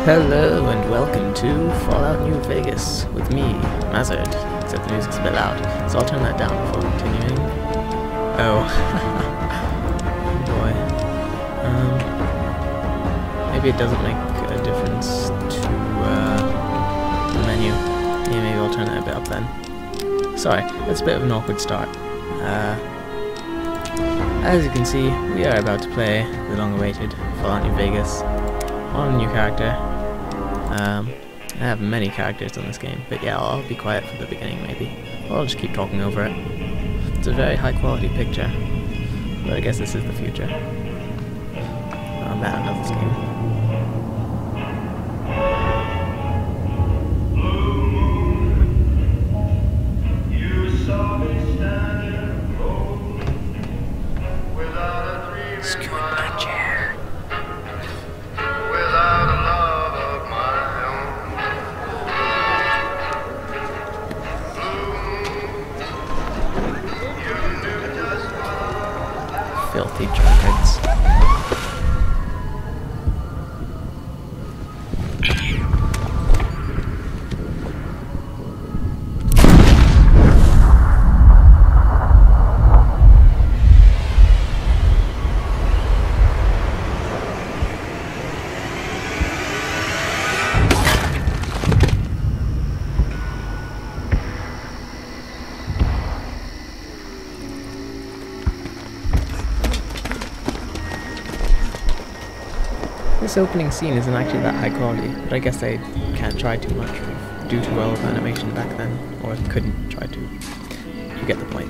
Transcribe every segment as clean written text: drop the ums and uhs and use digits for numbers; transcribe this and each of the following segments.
Hello and welcome to Fallout New Vegas with me, Mazard, except the music's a bit loud, so I'll turn that down before continuing. Oh, oh boy. Maybe it doesn't make a difference to the menu. Yeah, maybe I'll turn that a bit up then. Sorry, that's a bit of an awkward start. As you can see, we are about to play the long-awaited Fallout New Vegas on a new character. I have many characters on this game, but yeah, I'll be quiet for the beginning maybe. Or I'll just keep talking over it. It's a very high quality picture, but I guess this is the future. Oh man, I love this game. Filthy drunkards. This opening scene isn't actually that high quality, but I guess they can't try too much or do too well with animation back then, or couldn't try to. You get the point.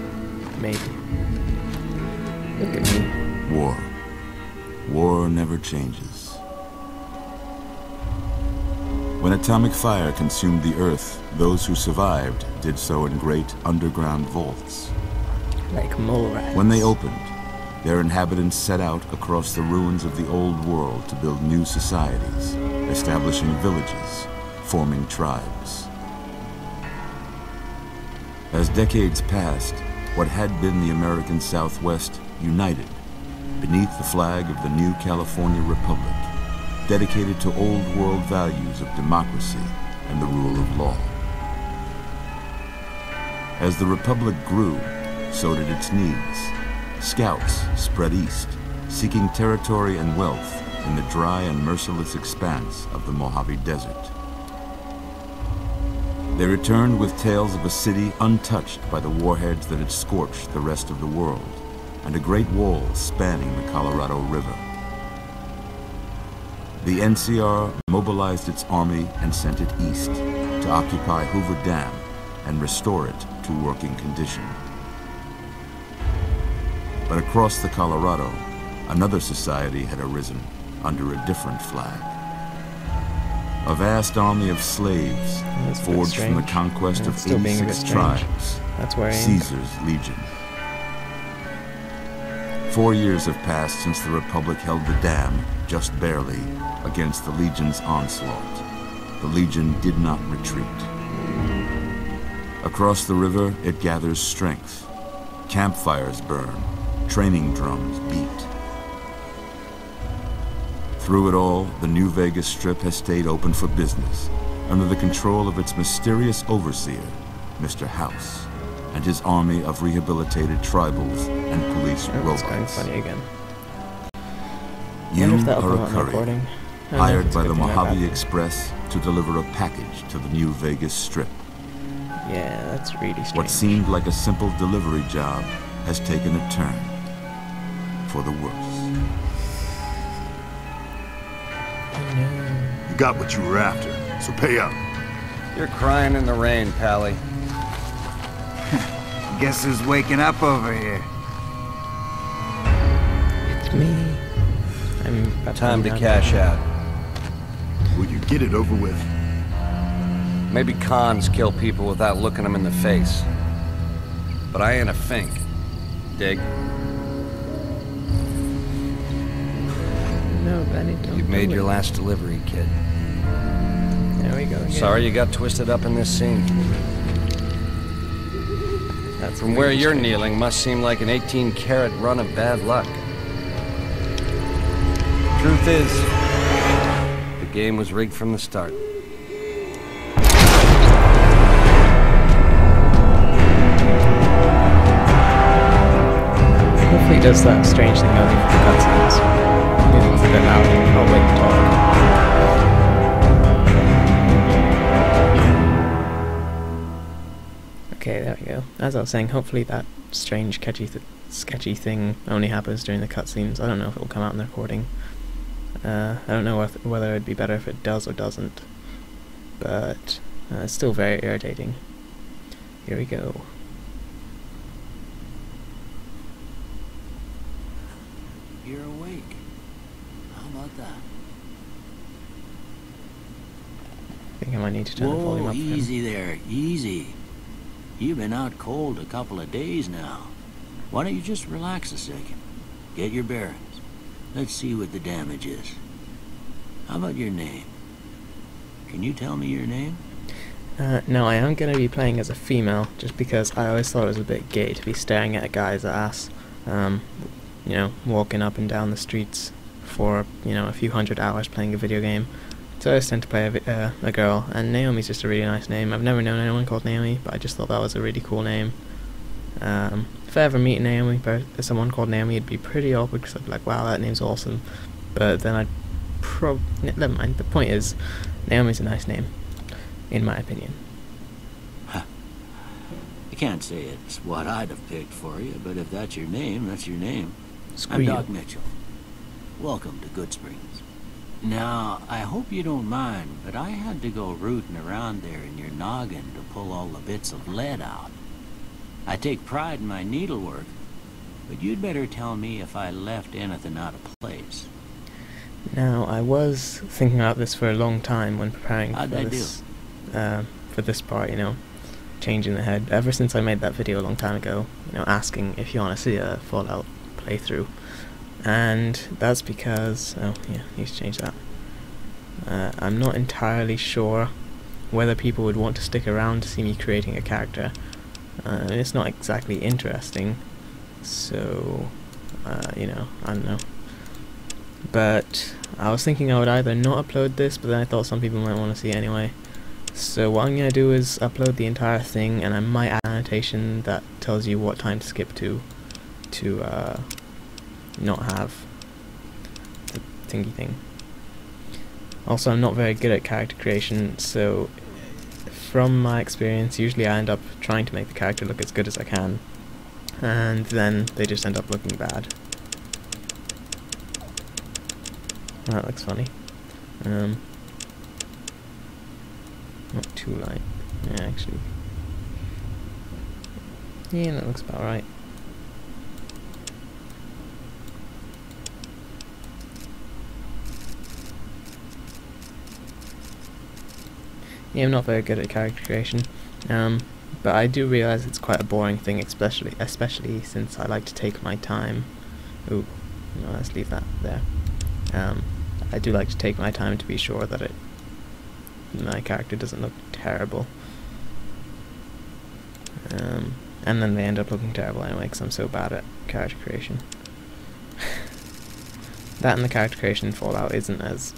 Maybe. Look at me. War. War never changes. When atomic fire consumed the Earth, those who survived did so in great underground vaults. Like mole rats. When they opened, their inhabitants set out across the ruins of the old world to build new societies, establishing villages, forming tribes. As decades passed, what had been the American Southwest united beneath the flag of the new California Republic, dedicated to old world values of democracy and the rule of law. As the Republic grew, so did its needs. Scouts spread east, seeking territory and wealth in the dry and merciless expanse of the Mojave Desert. They returned with tales of a city untouched by the warheads that had scorched the rest of the world, and a great wall spanning the Colorado River. The NCR mobilized its army and sent it east to occupy Hoover Dam and restore it to working condition. But across the Colorado, another society had arisen under a different flag. A vast army of slaves forged from the conquest of 86 tribes, That's where Caesar's Legion. 4 years have passed since the Republic held the dam, just barely, against the Legion's onslaught. The Legion did not retreat. Across the river, it gathers strength. Campfires burn. Training drums beat. Through it all, the New Vegas Strip has stayed open for business, under the control of its mysterious overseer, Mr. House, and his army of rehabilitated tribals and police robots. That's funny again. You are a courier, hired by the Mojave Express to deliver a package to the New Vegas Strip. Yeah, that's really strange. What seemed like a simple delivery job has taken a turn. For the worse. You got what you were after, so pay up. You're crying in the rain, Pally. Guess who's waking up over here? It's me. I'm Time to cash out. Will you get it over with? Maybe cons kill people without looking them in the face. But I ain't a fink. Dig? No, Benny, don't. You've made your last delivery, kid. There we go again. Sorry you got twisted up in this scene. That's From where you're kneeling must seem like an 18-carat run of bad luck. Truth is, the game was rigged from the start. Hopefully it does that strange thing over the cutscenes. Music's a bit loud. I'll wait to talk. Okay, there we go. As I was saying, hopefully that strange, sketchy thing only happens during the cutscenes. I don't know if it will come out in the recording. I don't know whether it'd be better if it does or doesn't. But it's still very irritating. Here we go. You're awake. How about that? I think I might need to turn the volume up. Easy there, easy. You've been out cold a couple of days now. Why don't you just relax a second? Get your bearings. Let's see what the damage is. How about your name? Can you tell me your name? No, I am going to be playing as a female, just because I always thought it was a bit gay to be staring at a guy's ass. You know, walking up and down the streets for, you know, a few hundred hours playing a video game. So I always tend to play a girl, and Naomi's just a really nice name. I've never known anyone called Naomi, but I just thought that was a really cool name. If I ever meet someone called Naomi, it'd be pretty awkward, because I'd be like, wow, that name's awesome. But then I'd never mind. The point is, Naomi's a nice name, in my opinion. I can't say it's what I'd have picked for you, but if that's your name, that's your name. Screw I'm you. Doc Mitchell. Welcome to Goodsprings. Now, I hope you don't mind, but I had to go rooting around there in your noggin to pull all the bits of lead out. I take pride in my needlework, but you'd better tell me if I left anything out of place. Now, I was thinking about this for a long time when preparing for this part, you know, changing the head. Ever since I made that video a long time ago, you know, asking if you want to see a Fallout playthrough. And that's because, oh yeah, need to change that. I'm not entirely sure whether people would want to stick around to see me creating a character. It's not exactly interesting, so, you know, I don't know. But I was thinking I would either not upload this, but then I thought some people might want to see it anyway. So what I'm going to do is upload the entire thing, and I might add an annotation that tells you what time to skip to not have the thingy thing. Also, I'm not very good at character creation, so from my experience, usually I end up trying to make the character look as good as I can, and then they just end up looking bad. That looks funny. Not too light. Yeah, actually. Yeah, that looks about right. Yeah, I'm not very good at character creation, but I do realize it's quite a boring thing, especially since I like to take my time. Ooh, no, let's leave that there. I do like to take my time to be sure that my character doesn't look terrible. And then they end up looking terrible anyway, because I'm so bad at character creation. That and the character creation in Fallout isn't as,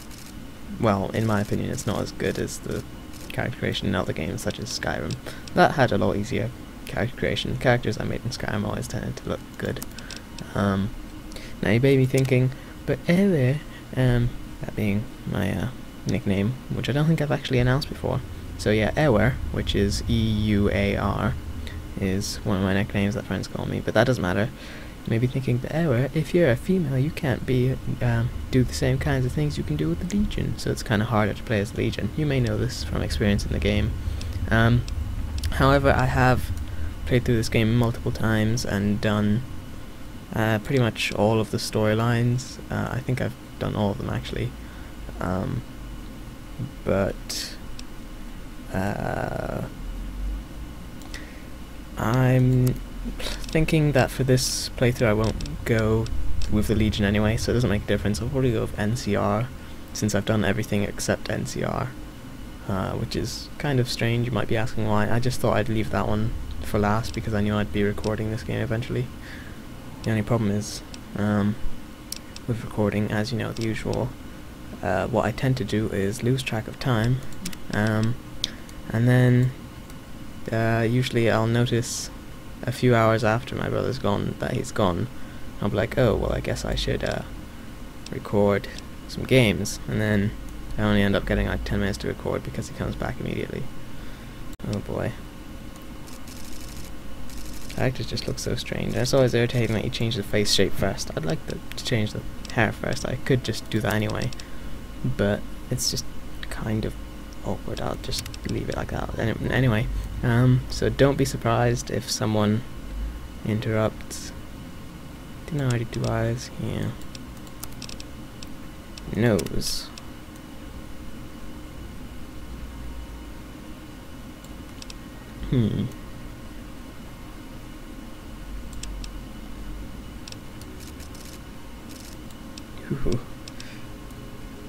well, in my opinion, it's not as good as the character creation in other games such as Skyrim. That had a lot easier character creation. The characters I made in Skyrim always tended to look good. Now you may be thinking, but Ewer, that being my nickname, which I don't think I've actually announced before. So yeah, Ewer, which is E-U-A-R, is one of my nicknames that friends call me, but that doesn't matter. You may be thinking, but Ewer, if you're a female, you can't be do the same kinds of things you can do with the Legion, so it's kind of harder to play as Legion. You may know this from experience in the game. However, I have played through this game multiple times and done pretty much all of the storylines. I think I've done all of them actually. But I'm thinking that for this playthrough I won't go with the Legion anyway, so it doesn't make a difference. I'll probably go with NCR, since I've done everything except NCR, which is kind of strange. You might be asking why. I just thought I'd leave that one for last because I knew I'd be recording this game eventually. The only problem is with recording, as you know, the usual what I tend to do is lose track of time, and then usually I'll notice a few hours after my brother's gone that he's gone. I'll be like, oh, well, I guess I should record some games, and then I only end up getting like 10 minutes to record because he comes back immediately. Oh boy. Characters just look so strange. It's always irritating that you change the face shape first. I'd like to change the hair first. I could just do that anyway, but it's just kind of awkward. I'll just leave it like that. Anyway, so don't be surprised if someone interrupts. Didn't I already do eyes? Yeah. Nose. Ooh.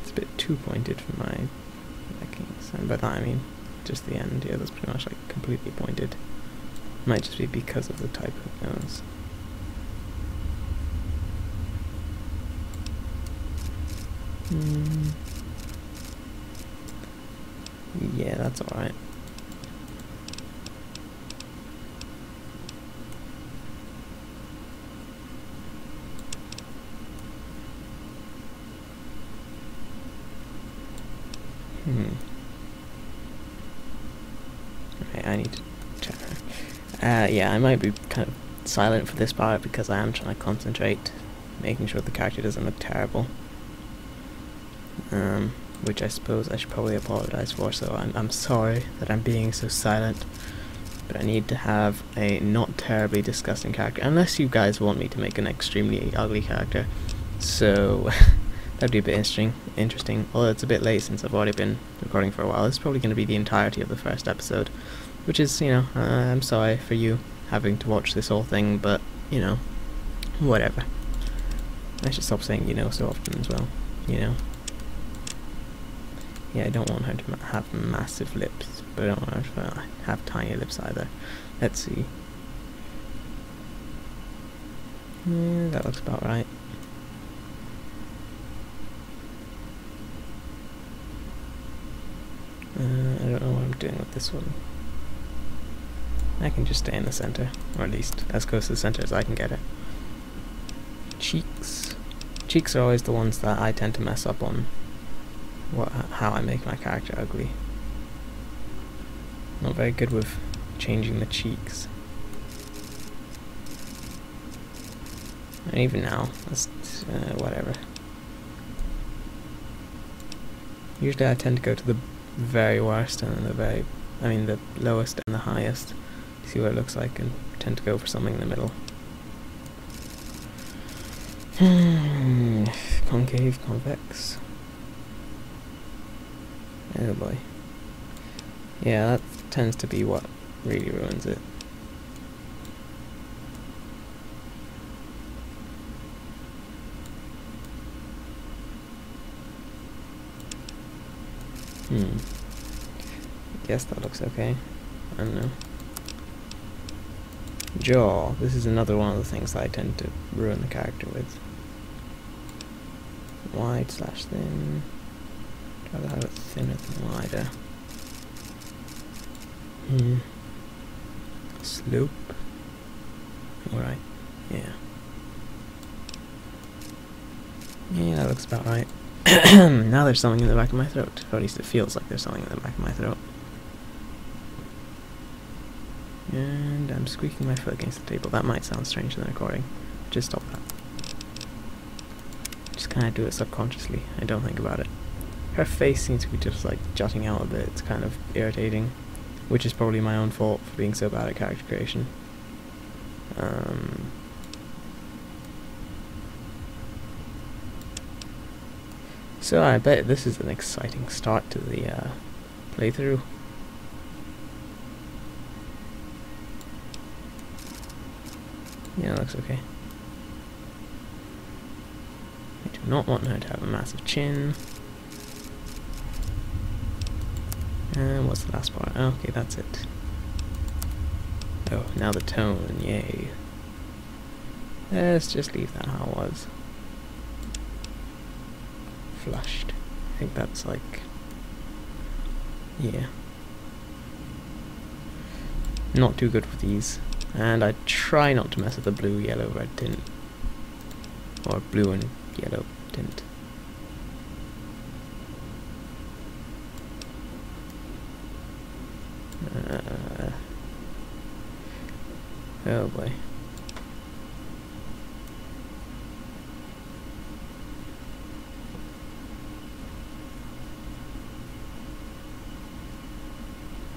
It's a bit too pointed for my likings, and by that I mean just the end. Yeah, that's pretty much like completely pointed. Might just be because of the type of nose. Yeah, that's alright. Okay, I need to check her. Yeah, I might be kind of silent for this part because I am trying to concentrate, making sure the character doesn't look terrible. Which I suppose I should probably apologize for, so I'm sorry that I'm being so silent, but I need to have a not terribly disgusting character, unless you guys want me to make an extremely ugly character, so that'd be a bit interesting, although it's a bit late since I've already been recording for a while. It's probably going to be the entirety of the first episode, which is, you know, I'm sorry for you having to watch this whole thing, but, you know, whatever. I should stop saying you know so often as well, you know. Yeah, I don't want her to have massive lips, but I don't want her to have tiny lips either. Let's see. Yeah, that looks about right. I don't know what I'm doing with this one. I can just stay in the center, or at least as close to the center as I can get it. Cheeks. Cheeks are always the ones that I tend to mess up on. How I make my character ugly. Not very good with changing the cheeks. And even now, that's whatever. Usually I tend to go to the very worst and then the lowest and the highest. See what it looks like, and tend to go for something in the middle. Concave, convex. Oh boy. Yeah, that tends to be what really ruins it. Guess that looks okay. I don't know. Jaw. This is another one of the things that I tend to ruin the character with. Wide / thin. Try to have it thinner than wider. Slope. Alright. Yeah. Yeah, that looks about right. Now there's something in the back of my throat. Or at least it feels like there's something in the back of my throat. And I'm squeaking my foot against the table. That might sound strange in the recording. Just stop that. Just kind of do it subconsciously. I don't think about it. Her face seems to be just like jutting out a bit. It's kind of irritating. Which is probably my own fault for being so bad at character creation. So I bet this is an exciting start to the playthrough. Yeah, it looks okay. I do not want her to have a massive chin. And what's the last part? Okay, that's it. Oh, now the tone, yay. Let's just leave that how it was. Flushed. I think that's like, yeah, not too good for these. And I try not to mess with the blue, yellow, red tint, or blue and yellow tint. Oh boy.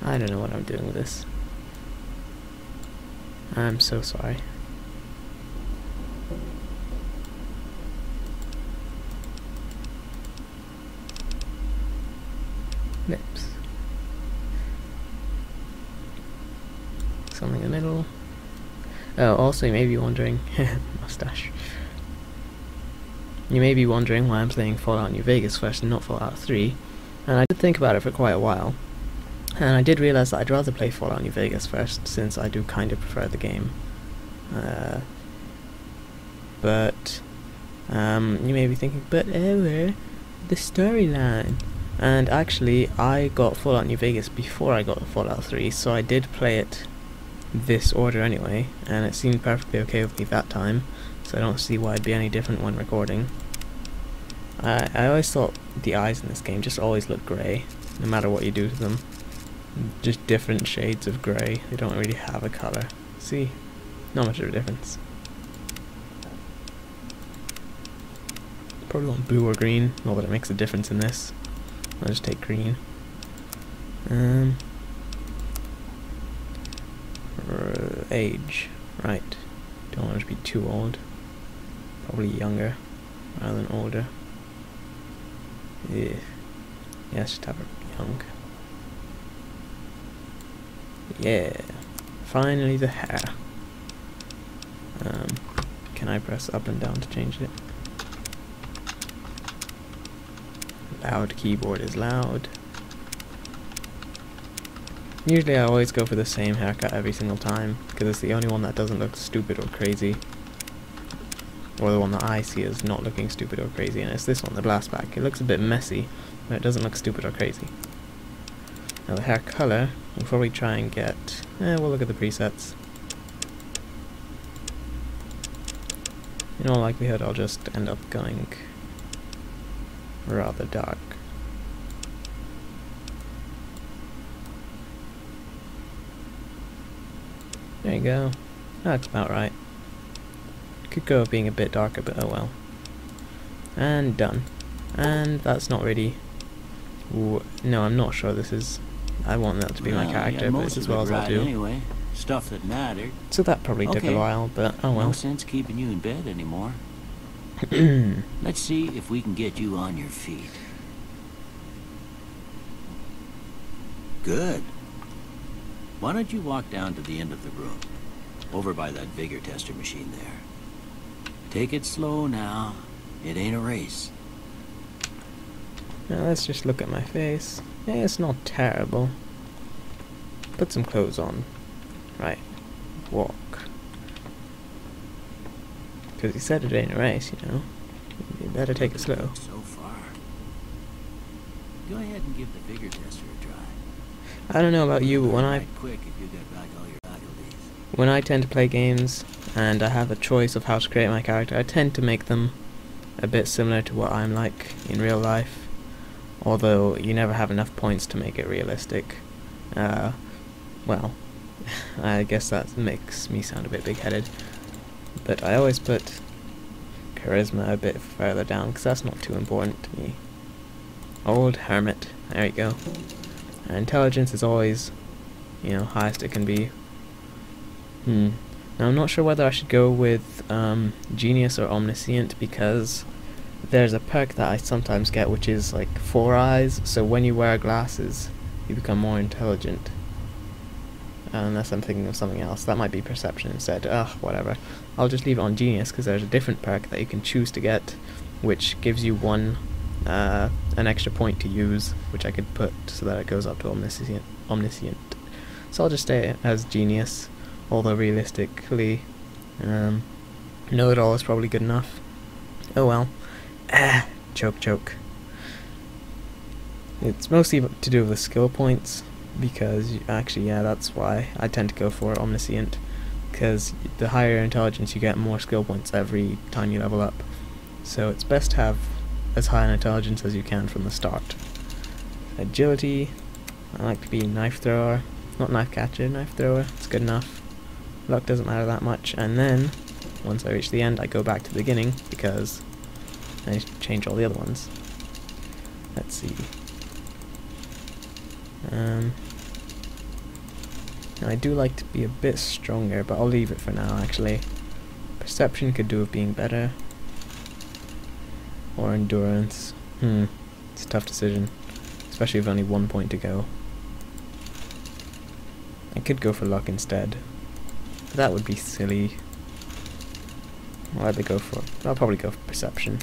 I don't know what I'm doing with this. I'm so sorry. Lips. Something in the middle. Oh, also you may be wondering, mustache. You may be wondering why I'm playing Fallout New Vegas first and not Fallout 3. And I did think about it for quite a while. And I did realize that I'd rather play Fallout New Vegas first, since I do kind of prefer the game. But you may be thinking, but the storyline. And actually, I got Fallout New Vegas before I got Fallout 3, so I did play it this order anyway, and it seemed perfectly okay with me that time, so I don't see why it'd be any different when recording. I always thought the eyes in this game just always look grey, no matter what you do to them. Just different shades of grey. They don't really have a colour. See? Not much of a difference. Probably want blue or green, not that it makes a difference in this. I'll just take green. Age. Right. Don't want it to be too old. Probably younger rather than older. Yeah. Yeah, let's just have her young. Yeah. Finally the hair. Can I press up and down to change it? Loud keyboard is loud. Usually I always go for the same haircut every single time, because it's the only one that doesn't look stupid or crazy. Or the one that I see as not looking stupid or crazy, and it's this one, the Blastback. It looks a bit messy, but it doesn't look stupid or crazy. Now the hair color, we'll probably try and get... we'll look at the presets. In all likelihood I'll just end up going rather dark. There you go. That's about right. Could go with being a bit darker, but oh well. And done. And that's not really... Ooh, no, I'm not sure this is... I want that to be my character, but it's as well as I'll do. Anyway, stuff that mattered. So that probably took a while, but oh well. No sense keeping you in bed anymore. Let's see if we can get you on your feet. Good. Why don't you walk down to the end of the room, over by that vigor tester machine there. Take it slow now. It ain't a race. Now let's just look at my face. Yeah, it's not terrible. Put some clothes on. Right. Walk. Because he said it ain't a race, you know. You better take it slow. So far. Go ahead and give the vigor tester a try. I don't know about you, but when I tend to play games and I have a choice of how to create my character, I tend to make them a bit similar to what I'm like in real life. Although you never have enough points to make it realistic. Well, I guess that makes me sound a bit big-headed. But I always put charisma a bit further down, because that's not too important to me. Old hermit. There you go. And intelligence is always, you know, highest it can be. Now I'm not sure whether I should go with genius or omniscient, because there's a perk that I sometimes get which is like 4 eyes, so when you wear glasses you become more intelligent. Unless I'm thinking of something else. That might be perception instead. Ugh, whatever. I'll just leave it on genius, because there's a different perk that you can choose to get which gives you an extra point to use, which I could put so that it goes up to omniscient. So I'll just stay as genius, although realistically know-it-all is probably good enough. Oh well. Choke. It's mostly to do with the skill points, because actually, yeah, that's why I tend to go for Omniscient, because the higher intelligence you get, more skill points every time you level up. So it's best to have as high an intelligence as you can from the start. Agility, I like to be knife thrower, not knife catcher, knife thrower, it's good enough. Luck doesn't matter that much, and then, once I reach the end, I go back to the beginning, because I change all the other ones. Let's see. I do like to be a bit stronger, but I'll leave it for now, actually. Perception could do with being better. Or endurance. It's a tough decision, especially with only 1 point to go. I could go for luck instead, but that would be silly. Why'd I go for? I'll probably go for perception.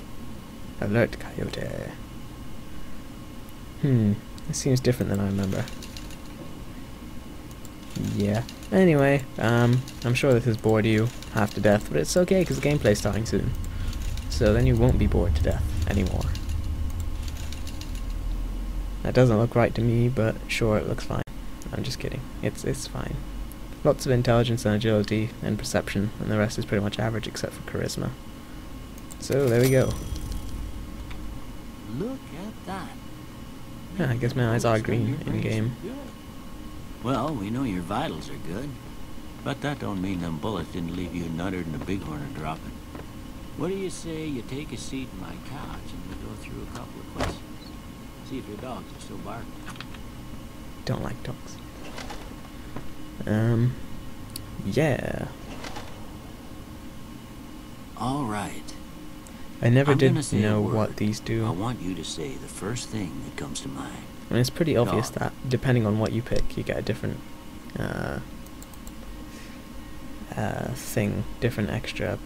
Alert coyote. This seems different than I remember. Yeah. Anyway, I'm sure this has bored you half to death, but it's okay because the gameplay's starting soon. So then you won't be bored to death anymore. That doesn't look right to me, but sure, it looks fine. I'm just kidding. It's fine. Lots of intelligence and agility and perception, and the rest is pretty much average except for charisma. So there we go. Look at that. Yeah, I guess my eyes are green in game. Well, we know your vitals are good, but that don't mean them bullets didn't leave you nuttered and a bighorn are dropping. What do you say you take a seat in my couch and we go through a couple of questions? See if your dogs are still barking. Don't like dogs. Yeah. All right. I never I'm did gonna say a know word. what these do. I want you to say the first thing that comes to mind. I mean, it's pretty obvious Dog. that depending on what you pick, you get a different thing, different extra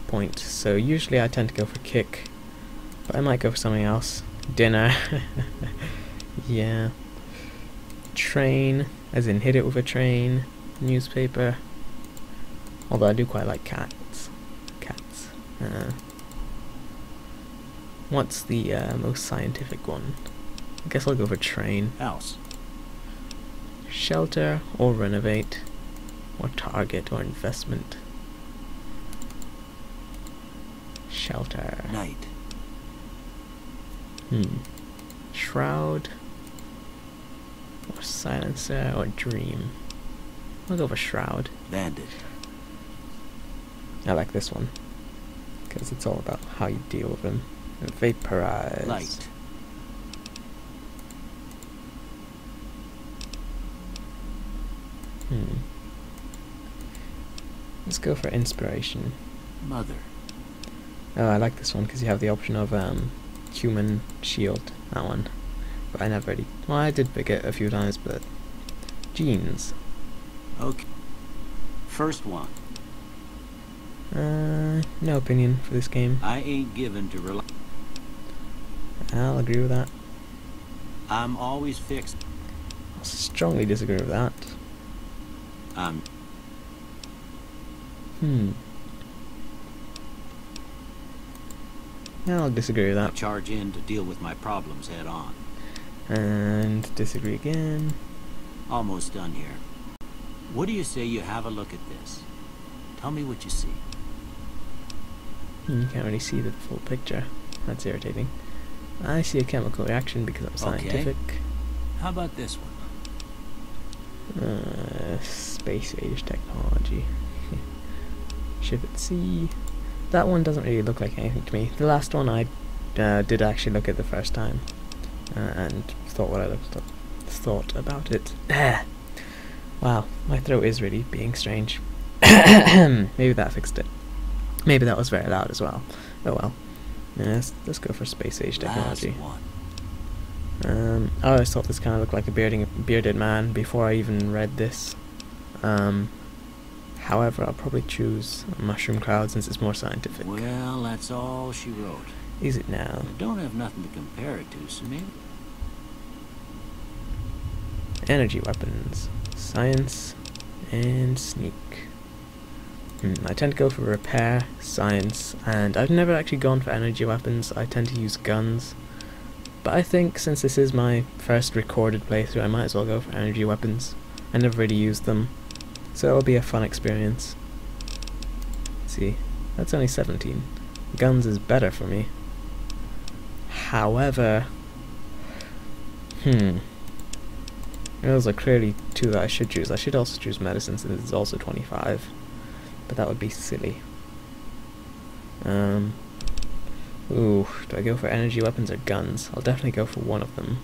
point. So usually I tend to go for kick, but I might go for something else. Dinner. Yeah. Train, as in hit it with a train. Newspaper. Although I do quite like cats. Cats. What's the most scientific one? I guess I'll go for train. House. Shelter or renovate, or target or investment. Shelter. Night. Shroud or silencer or dream. I'll go for shroud. Bandit. I like this one because it's all about how you deal with them. Vaporize. Light. Let's go for inspiration. Mother. Oh, I like this one because you have the option of human shield. That one, but I never really. Well, I did pick it a few times, but genes. Okay. First one. No opinion for this game. I ain't given to rely. I'll agree with that. I'm always fixed. I'll strongly disagree with that. I'll disagree with I that. charge in to deal with my problems head on. And disagree again. Almost done here. What do you say you have a look at this? Tell me what you see. You can't really see the full picture. That's irritating. I see a chemical reaction because I'm scientific. How about this one? Space age technology. Ship at sea. That one doesn't really look like anything to me. The last one I did actually look at the first time and thought what I thought about it. Wow, my throat is really being strange. Maybe that fixed it. Maybe that was very loud as well. Oh well. Let's go for space age technology. Last one. I always thought this kind of looked like a bearded man before I even read this. However, I'll probably choose mushroom cloud since it's more scientific. Well, that's all she wrote. Is it now? I don't have nothing to compare it to, so maybe. Energy weapons, science, and sneak. I tend to go for repair, science, and I've never actually gone for energy weapons. I tend to use guns. But I think since this is my first recorded playthrough, I might as well go for energy weapons. I never really used them, so it'll be a fun experience. See, that's only 17. Guns is better for me. However, those are clearly two that I should choose. I should also choose medicine since it's also 25, but that would be silly. Ooh, do I go for energy weapons or guns? I'll definitely go for one of them.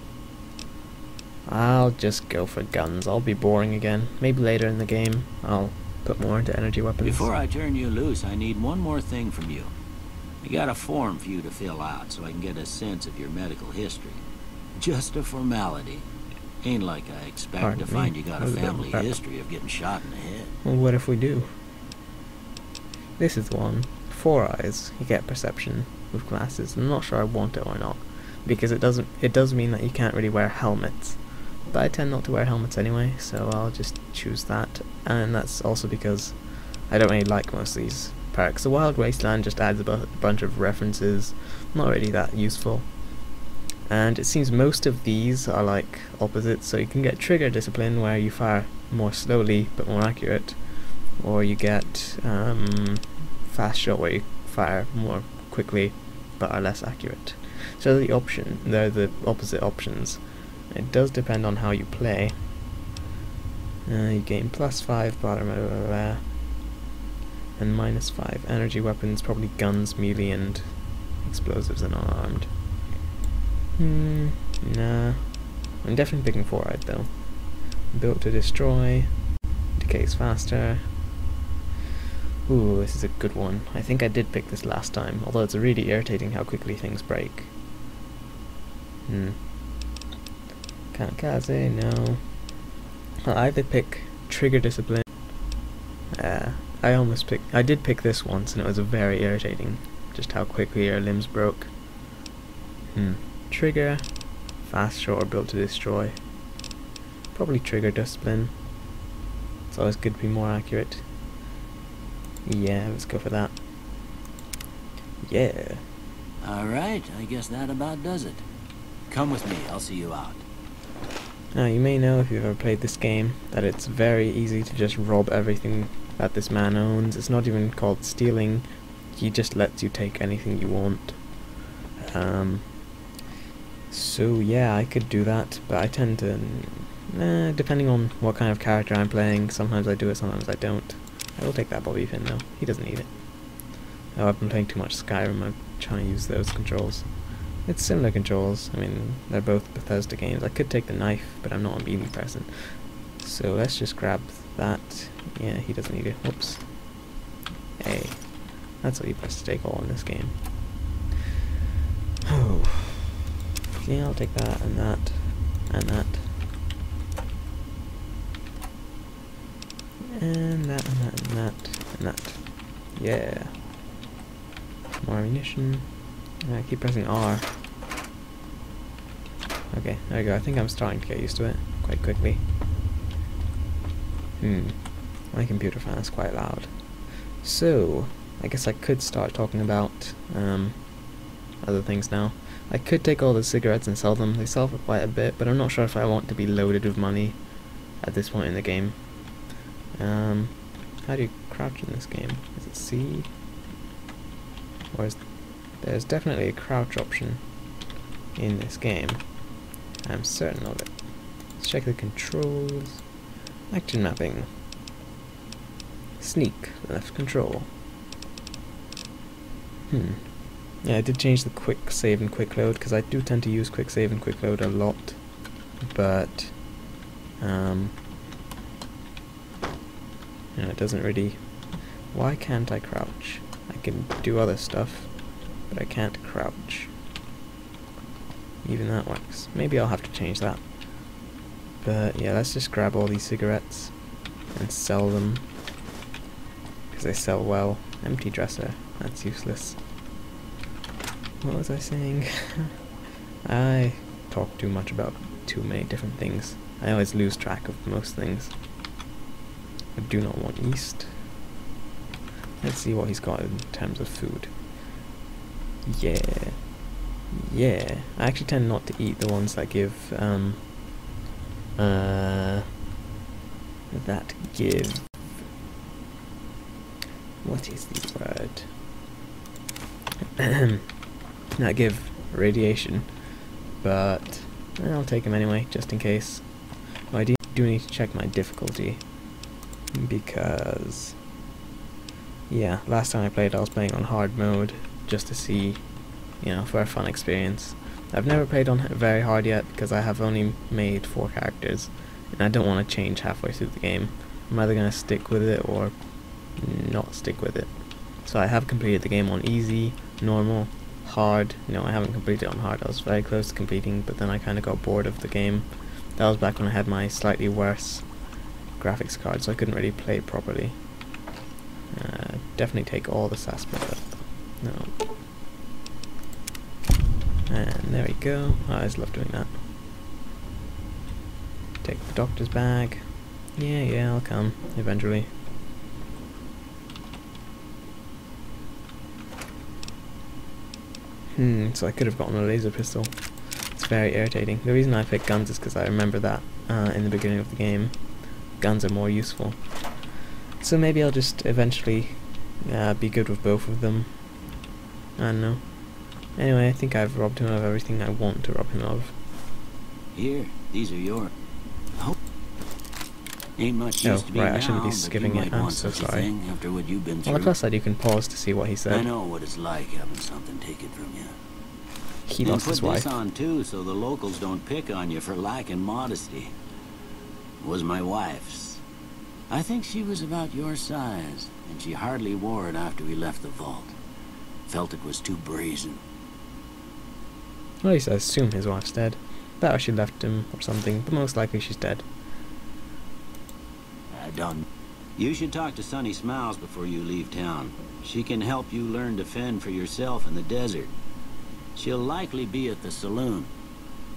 I'll just go for guns. I'll be boring again. Maybe later in the game I'll put more into energy weapons. Before I turn you loose, I need one more thing from you. I got a form for you to fill out so I can get a sense of your medical history. Just a formality. Ain't like I expect to find you got a family history of getting shot in the head. Well, what if we do? This is the one. 4 eyes. You get perception with glasses. I'm not sure I want it or not, because it does mean that you can't really wear helmets. But I tend not to wear helmets anyway, so I'll just choose that. And that's also because I don't really like most of these perks. The Wild Wasteland just adds a bunch of references, not really that useful. And it seems most of these are like opposites, so you can get Trigger Discipline where you fire more slowly but more accurate, or you get Fast Shot where you fire more quickly but are less accurate. So they're the opposite options. It does depend on how you play. You gain +5 blah, blah, blah, blah, blah, and -5 energy weapons, probably guns, melee, and explosives and unarmed. Nah. I'm definitely picking 4-eyed though. Built to destroy, decays faster. Ooh, this is a good one. I think I did pick this last time, although it's really irritating how quickly things break. Kamikaze, no. I'll either pick Trigger Discipline. I did pick this once and it was very irritating, just how quickly your limbs broke. Trigger, Fast Shot, or Built to Destroy. Probably Trigger Discipline. It's always good to be more accurate. Yeah, let's go for that. Yeah. Alright, I guess that about does it. Come with me, I'll see you out. Now, you may know if you've ever played this game that it's very easy to just rob everything that this man owns. It's not even called stealing. He just lets you take anything you want. So yeah, I could do that, but I tend to, depending on what kind of character I'm playing, sometimes I do it, sometimes I don't. I will take that bobby pin though, he doesn't need it. Oh, I've been playing too much Skyrim, I'm trying to use those controls. It's similar controls, I mean, they're both Bethesda games. I could take the knife, but I'm not a melee person. So let's just grab that. Yeah, he doesn't need it, whoops. Hey, that's what you press to take all in this game. Oh. Yeah, I'll take that, and that, and that. And that, and that, and that, and that. Yeah. More ammunition. I keep pressing R. Okay, there we go. I think I'm starting to get used to it quite quickly. My computer fan is quite loud. So, I guess I could start talking about other things now. I could take all the cigarettes and sell them. They sell for quite a bit, but I'm not sure if I want to be loaded with money at this point in the game. How do you crouch in this game? Is it C? Or is there's definitely a crouch option in this game. I'm certain of it. Let's check the controls. Action mapping. Sneak, left control. Yeah, I did change the quick save and quick load, because I do tend to use quick save and quick load a lot. But, you know, it doesn't really... Why can't I crouch? I can do other stuff, but I can't crouch. Even that works. Maybe I'll have to change that. But yeah, let's just grab all these cigarettes and sell them, because they sell well. Empty dresser, that's useless. What was I saying? I talk too much about too many different things. I always lose track of most things. I do not want yeast. Let's see what he's got in terms of food. Yeah. yeah, I actually tend not to eat the ones that give, what is the word? That give radiation, but I'll take them anyway, just in case. Oh, I do need to check my difficulty, because, yeah, last time I played I was playing on hard mode, just to see, you know, for a fun experience. I've never played on very hard yet, because I have only made 4 characters, and I don't want to change halfway through the game. I'm either going to stick with it, or not stick with it. So I have completed the game on easy, normal, hard. No, I haven't completed it on hard. I was very close to completing, but then I kind of got bored of the game. That was back when I had my slightly worse graphics card, so I couldn't really play properly. Definitely take all the sass up. No. And there we go. I always love doing that. Take the doctor's bag. Yeah, I'll come eventually. So I could have gotten a laser pistol. It's very irritating. The reason I pick guns is because I remember that in the beginning of the game. Guns are more useful. So maybe I'll just eventually be good with both of them. I don't know. Anyway, I think I've robbed him of everything I want to rob him of. Here, these are yours. Ain't much use to be right, now, I shouldn't be skipping it. I'm so sorry. After what you've been through. On the plus side, you can pause to see what he said. I know what it's like having something taken from you. He And lost his put wife. this on too, so the locals don't pick on you for lacking modesty. It was my wife's. I think she was about your size, and she hardly wore it after we left the vault. Felt it was too brazen. Well, at least I assume his wife's dead. Bet or she left him or something, but most likely she's dead. I don't. You should talk to Sunny Smiles before you leave town. She can help you learn to fend for yourself in the desert. She'll likely be at the saloon.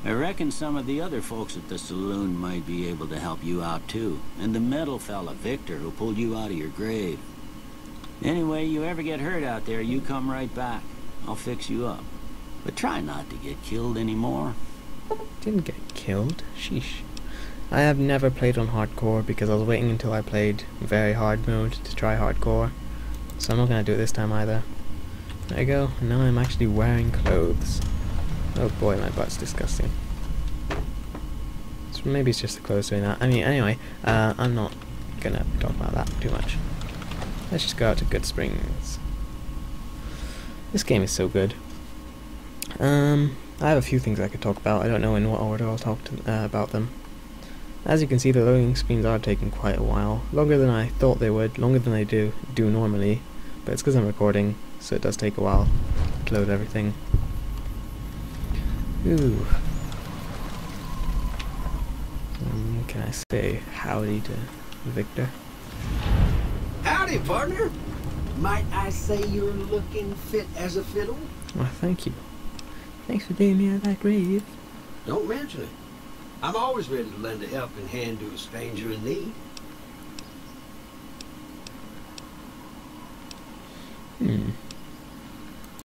I reckon some of the other folks at the saloon might be able to help you out too. And the metal fella, Victor, who pulled you out of your grave. Anyway, you ever get hurt out there, you come right back. I'll fix you up. But try not to get killed anymore. Didn't get killed. Sheesh. I have never played on hardcore because I was waiting until I played very hard mode to try hardcore. So I'm not going to do it this time either. There you go. And now I'm actually wearing clothes. Oh boy, my butt's disgusting. So maybe it's just the clothes doing that. I mean, anyway, I'm not going to talk about that too much. Let's just go out to Goodsprings. This game is so good. I have a few things I could talk about. I don't know in what order I'll talk about them. As you can see, the loading screens are taking quite a while. Longer than I thought they would, longer than they do normally. But it's because I'm recording, so it does take a while to load everything. Ooh. Can I say howdy to Victor? Howdy, partner. Might I say you're looking fit as a fiddle? Well, thank you. Thanks for getting me out of that grave. Don't mention it. I'm always ready to lend a helping hand to a stranger in need. Hmm.